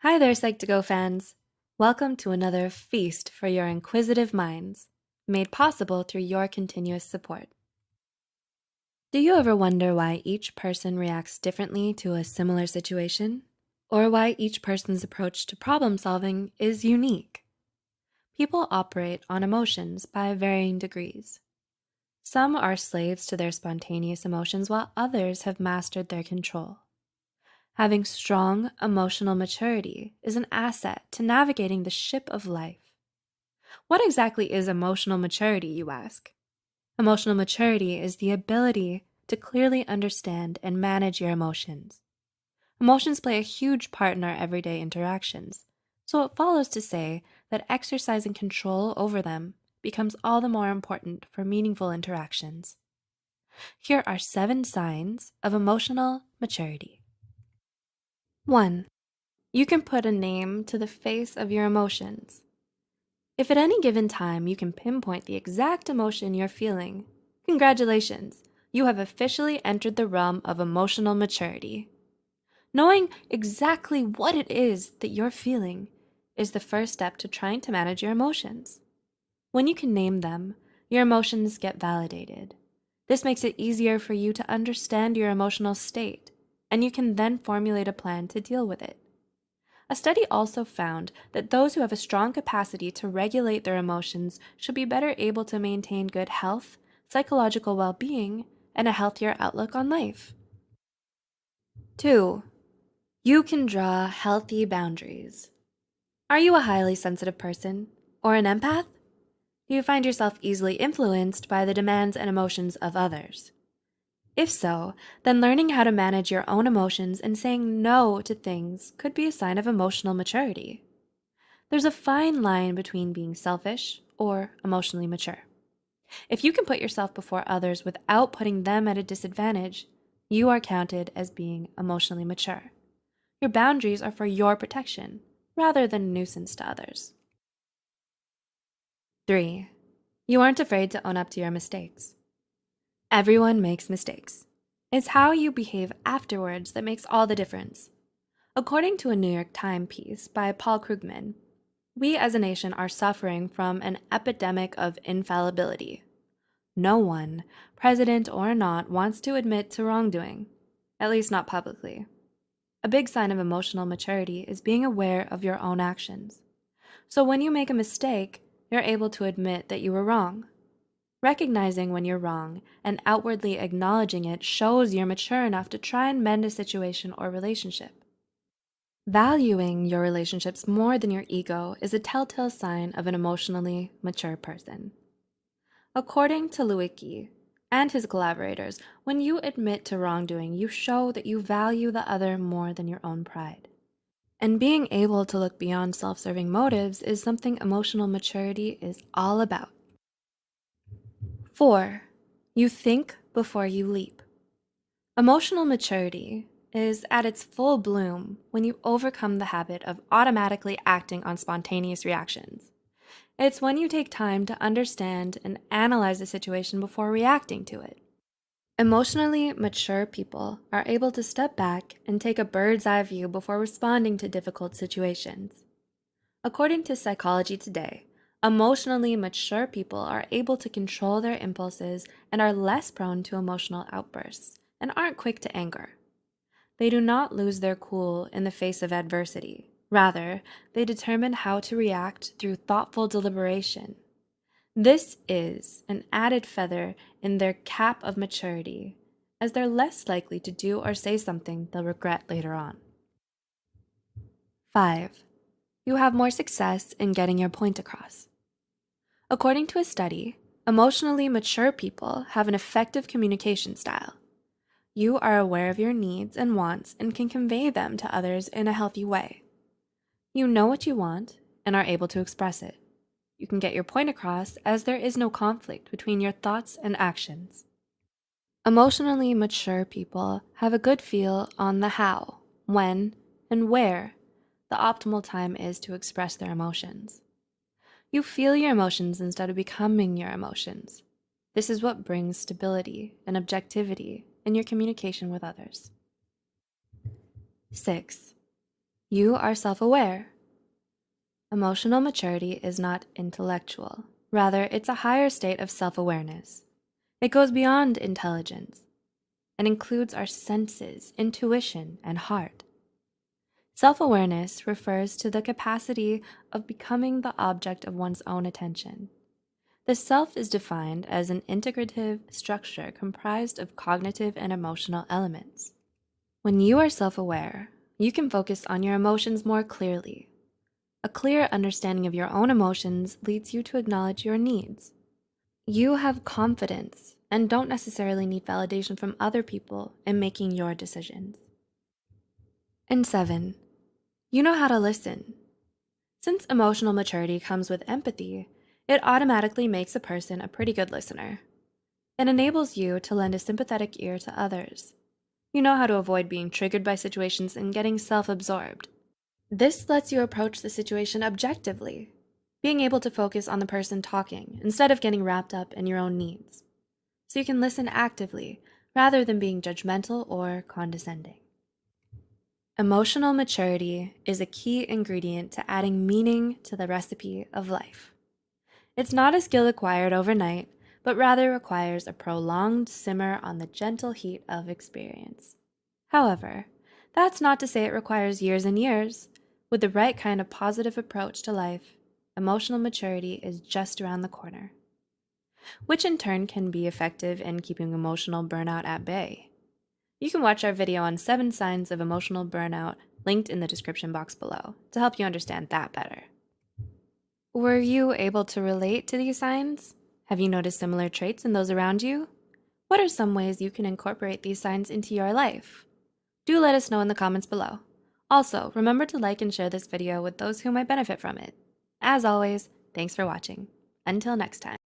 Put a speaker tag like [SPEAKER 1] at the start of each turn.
[SPEAKER 1] Hi there, Psych2Go fans! Welcome to another feast for your inquisitive minds, made possible through your continuous support. Do you ever wonder why each person reacts differently to a similar situation? Or why each person's approach to problem solving is unique? People operate on emotions by varying degrees. Some are slaves to their spontaneous emotions, while others have mastered their control. Having strong emotional maturity is an asset to navigating the ship of life. What exactly is emotional maturity, you ask? Emotional maturity is the ability to clearly understand and manage your emotions. Emotions play a huge part in our everyday interactions, so it follows to say that exercising control over them becomes all the more important for meaningful interactions. Here are 7 signs of emotional maturity. 1. You can put a name to the face of your emotions. If at any given time you can pinpoint the exact emotion you're feeling, congratulations, you have officially entered the realm of emotional maturity. Knowing exactly what it is that you're feeling is the first step to trying to manage your emotions. When you can name them, your emotions get validated. This makes it easier for you to understand your emotional state, and you can then formulate a plan to deal with it. A study also found that those who have a strong capacity to regulate their emotions should be better able to maintain good health, psychological well-being, and a healthier outlook on life. 2. You can draw healthy boundaries. Are you a highly sensitive person or an empath? Do you find yourself easily influenced by the demands and emotions of others? If so, then learning how to manage your own emotions and saying no to things could be a sign of emotional maturity. There's a fine line between being selfish or emotionally mature. If you can put yourself before others without putting them at a disadvantage, you are counted as being emotionally mature. Your boundaries are for your protection, rather than a nuisance to others. 3. You aren't afraid to own up to your mistakes. Everyone makes mistakes. It's how you behave afterwards that makes all the difference. According to a New York Times piece by Paul Krugman, we as a nation are suffering from an epidemic of infallibility. No one, president or not, wants to admit to wrongdoing, at least not publicly. A big sign of emotional maturity is being aware of your own actions. So when you make a mistake, you're able to admit that you were wrong. Recognizing when you're wrong and outwardly acknowledging it shows you're mature enough to try and mend a situation or relationship. Valuing your relationships more than your ego is a telltale sign of an emotionally mature person. According to Lewicki and his collaborators, when you admit to wrongdoing, you show that you value the other more than your own pride. And being able to look beyond self-serving motives is something emotional maturity is all about. 4. You think before you leap. Emotional maturity is at its full bloom when you overcome the habit of automatically acting on spontaneous reactions. It's when you take time to understand and analyze the situation before reacting to it. Emotionally mature people are able to step back and take a bird's eye view before responding to difficult situations. According to Psychology Today, emotionally mature people are able to control their impulses and are less prone to emotional outbursts and aren't quick to anger. They do not lose their cool in the face of adversity. Rather, they determine how to react through thoughtful deliberation. This is an added feather in their cap of maturity, as they're less likely to do or say something they'll regret later on. 5. You have more success in getting your point across. According to a study, emotionally mature people have an effective communication style. You are aware of your needs and wants and can convey them to others in a healthy way. You know what you want and are able to express it. You can get your point across as there is no conflict between your thoughts and actions. Emotionally mature people have a good feel on the how, when, and where the optimal time is to express their emotions. You feel your emotions instead of becoming your emotions. This is what brings stability and objectivity in your communication with others. 6. You are self-aware. Emotional maturity is not intellectual. Rather, it's a higher state of self-awareness. It goes beyond intelligence and includes our senses, intuition, and heart. Self-awareness refers to the capacity of becoming the object of one's own attention. The self is defined as an integrative structure comprised of cognitive and emotional elements. When you are self-aware, you can focus on your emotions more clearly. A clear understanding of your own emotions leads you to acknowledge your needs. You have confidence and don't necessarily need validation from other people in making your decisions. And 7, you know how to listen. Since emotional maturity comes with empathy, it automatically makes a person a pretty good listener. It enables you to lend a sympathetic ear to others. You know how to avoid being triggered by situations and getting self-absorbed. This lets you approach the situation objectively, being able to focus on the person talking instead of getting wrapped up in your own needs. So you can listen actively rather than being judgmental or condescending. Emotional maturity is a key ingredient to adding meaning to the recipe of life. It's not a skill acquired overnight, but rather requires a prolonged simmer on the gentle heat of experience. However, that's not to say it requires years and years. With the right kind of positive approach to life, emotional maturity is just around the corner, which in turn can be effective in keeping emotional burnout at bay. You can watch our video on 7 signs of emotional burnout linked in the description box below to help you understand that better. Were you able to relate to these signs? Have you noticed similar traits in those around you? What are some ways you can incorporate these signs into your life? Do let us know in the comments below. Also, remember to like and share this video with those who might benefit from it. As always, thanks for watching. Until next time.